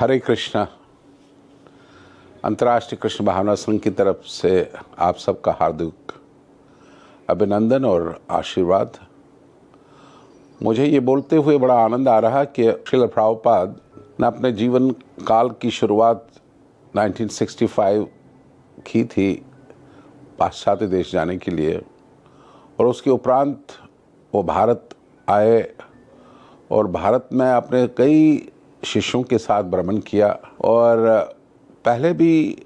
हरे कृष्णा। अंतर्राष्ट्रीय कृष्ण भावना संघ की तरफ से आप सबका हार्दिक अभिनंदन और आशीर्वाद। मुझे ये बोलते हुए बड़ा आनंद आ रहा कि श्रील प्रभुपाद ने अपने जीवन काल की शुरुआत 1965 की थी पाश्चात्य देश जाने के लिए, और उसके उपरांत वो भारत आए और भारत में अपने कई शिष्यों के साथ भ्रमण किया। और पहले भी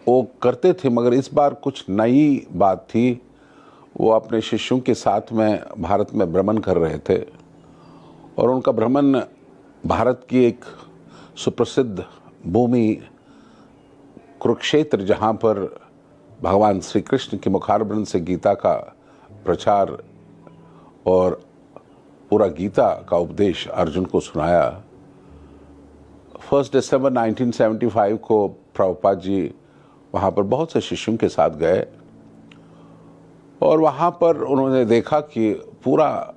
वो करते थे, मगर इस बार कुछ नई बात थी। वो अपने शिष्यों के साथ में भारत में भ्रमण कर रहे थे और उनका भ्रमण भारत की एक सुप्रसिद्ध भूमि कुरुक्षेत्र, जहाँ पर भगवान श्री कृष्ण के मुखारबिंद से गीता का प्रचार और पूरा गीता का उपदेश अर्जुन को सुनाया। 1 दिसंबर 1975 को प्रभुपाद जी वहाँ पर बहुत से शिष्यों के साथ गए और वहाँ पर उन्होंने देखा कि पूरा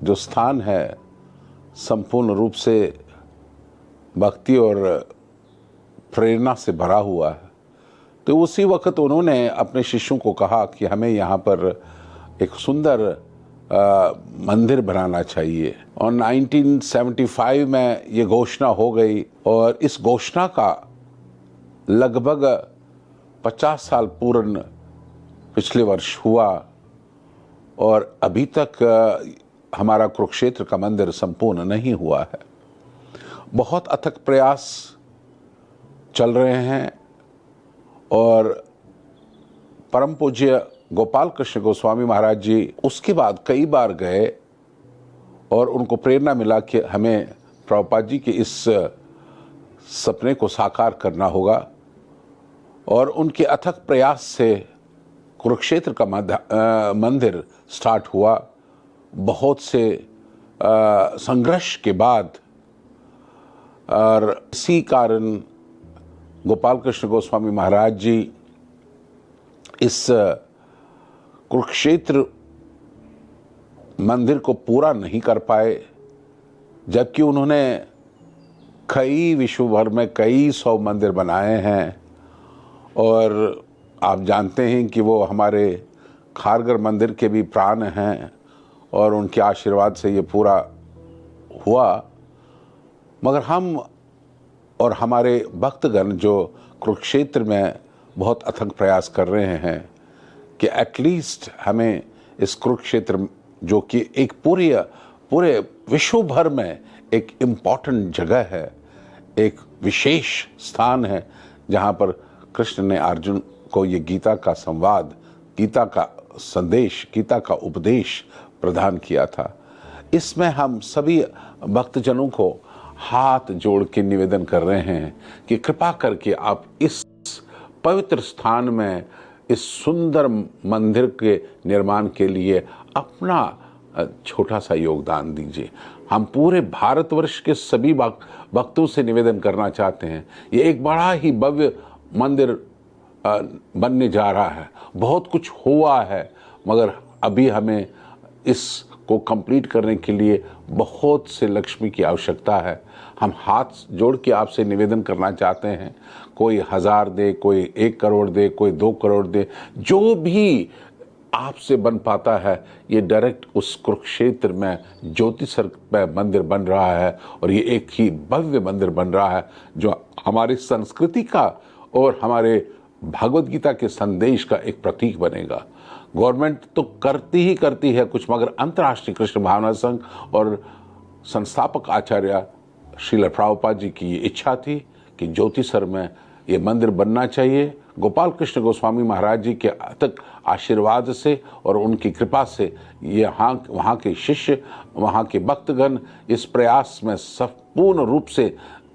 जो स्थान है संपूर्ण रूप से भक्ति और प्रेरणा से भरा हुआ है। तो उसी वक्त उन्होंने अपने शिष्यों को कहा कि हमें यहाँ पर एक सुंदर मंदिर बनाना चाहिए। और 1975 में ये घोषणा हो गई और इस घोषणा का लगभग 50 साल पूर्ण पिछले वर्ष हुआ और अभी तक हमारा कुरुक्षेत्र का मंदिर संपूर्ण नहीं हुआ है। बहुत अथक प्रयास चल रहे हैं और परम पूज्य गोपाल कृष्ण गोस्वामी महाराज जी उसके बाद कई बार गए और उनको प्रेरणा मिला कि हमें प्रभुपाद जी के इस सपने को साकार करना होगा। और उनके अथक प्रयास से कुरुक्षेत्र का मंदिर स्टार्ट हुआ। बहुत से संघर्ष के बाद, और इसी कारण गोपाल कृष्ण गोस्वामी महाराज जी इस कुरुक्षेत्र मंदिर को पूरा नहीं कर पाए, जबकि उन्होंने कई विश्व भर में कई 100 मंदिर बनाए हैं। और आप जानते हैं कि वो हमारे खारघर मंदिर के भी प्राण हैं और उनके आशीर्वाद से ये पूरा हुआ। मगर हम और हमारे भक्तगण जो कुरुक्षेत्र में बहुत अथक प्रयास कर रहे हैं कि एटलीस्ट हमें इस कुरुक्षेत्र, जो कि एक पूरे विश्व भर में एक इम्पॉर्टेंट जगह है, एक विशेष स्थान है जहाँ पर कृष्ण ने अर्जुन को ये गीता का संवाद, गीता का संदेश, गीता का उपदेश प्रदान किया था। इसमें हम सभी भक्तजनों को हाथ जोड़ के निवेदन कर रहे हैं कि कृपा करके आप इस पवित्र स्थान में इस सुंदर मंदिर के निर्माण के लिए अपना छोटा सा योगदान दीजिए। हम पूरे भारतवर्ष के सभी भक्तों से निवेदन करना चाहते हैं। ये एक बड़ा ही भव्य मंदिर बनने जा रहा है। बहुत कुछ हुआ है, मगर अभी हमें इसको कंप्लीट करने के लिए बहुत से लक्ष्मी की आवश्यकता है। हम हाथ जोड़ के आपसे निवेदन करना चाहते हैं। कोई 1000 दे, कोई 1 करोड़ दे, कोई 2 करोड़ दे, जो भी आपसे बन पाता है। ये डायरेक्ट उस कुरुक्षेत्र में ज्योतिसर में मंदिर बन रहा है और ये एक ही भव्य मंदिर बन रहा है जो हमारी संस्कृति का और हमारे भगवद गीता के संदेश का एक प्रतीक बनेगा। गवर्नमेंट तो करती है कुछ, मगर अंतर्राष्ट्रीय कृष्ण भावना संघ और संस्थापक आचार्य श्रील प्रभुपाद जी की ये इच्छा थी कि ज्योतिसर में ये मंदिर बनना चाहिए। गोपाल कृष्ण गोस्वामी महाराज जी के अथक आशीर्वाद से और उनकी कृपा से ये वहाँ के शिष्य, वहाँ के भक्तगण इस प्रयास में संपूर्ण रूप से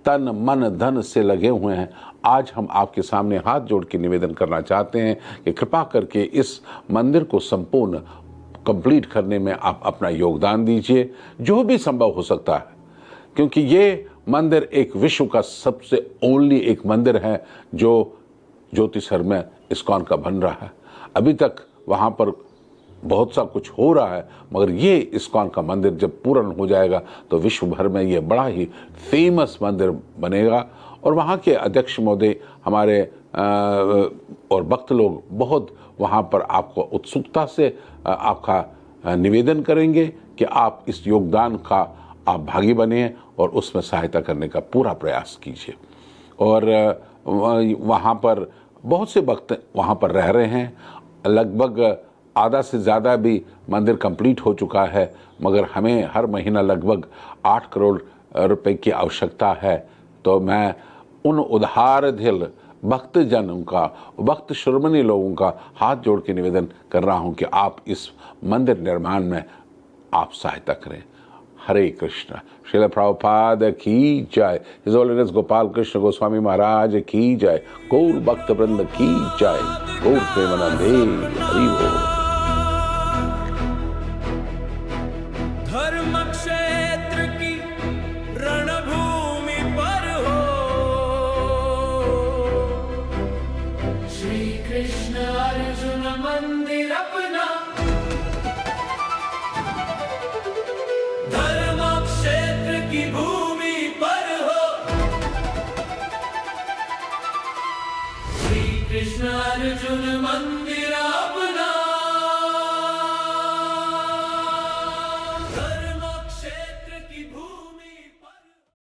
तन मन धन से लगे हुए हैं। आज हम आपके सामने हाथ जोड़ के निवेदन करना चाहते हैं कि कृपा करके इस मंदिर को संपूर्ण कंप्लीट करने में आप अपना योगदान दीजिए, जो भी संभव हो सकता है। क्योंकि ये मंदिर एक विश्व का सबसे ओनली एक मंदिर है जो ज्योतिसर में इस्कॉन का बन रहा है। अभी तक वहाँ पर बहुत सा कुछ हो रहा है, मगर ये इस्कॉन का मंदिर जब पूर्ण हो जाएगा तो विश्व भर में ये बड़ा ही फेमस मंदिर बनेगा। और वहाँ के अध्यक्ष महोदय हमारे और भक्त लोग बहुत वहाँ पर आपको उत्सुकता से आपका निवेदन करेंगे कि आप इस योगदान का आप भागी बने और उसमें सहायता करने का पूरा प्रयास कीजिए। और वहाँ पर बहुत से भक्त वहाँ पर रह रहे हैं, लगभग आधा से ज़्यादा भी मंदिर कंप्लीट हो चुका है, मगर हमें हर महीना लगभग 8 करोड़ रुपए की आवश्यकता है। तो मैं उन उदार दिल भक्तजनों का, भक्त शिरोमणि लोगों का हाथ जोड़ के निवेदन कर रहा हूँ कि आप इस मंदिर निर्माण में आप सहायता करें। हरे कृष्ण। श्रील प्रभुपाद की जय। हिज होलीनेस गोपाल कृष्ण गोस्वामी महाराज की जय। गौर भक्त वृंद की जय। गौर प्रेमानंदे हरि बोल। धर्म क्षेत्र की रणभूमि पर हो श्री कृष्ण अर्जुन मंदिर अपना। धर्म क्षेत्र की भूमि पर हो श्री कृष्ण अर्जुन मंदिर।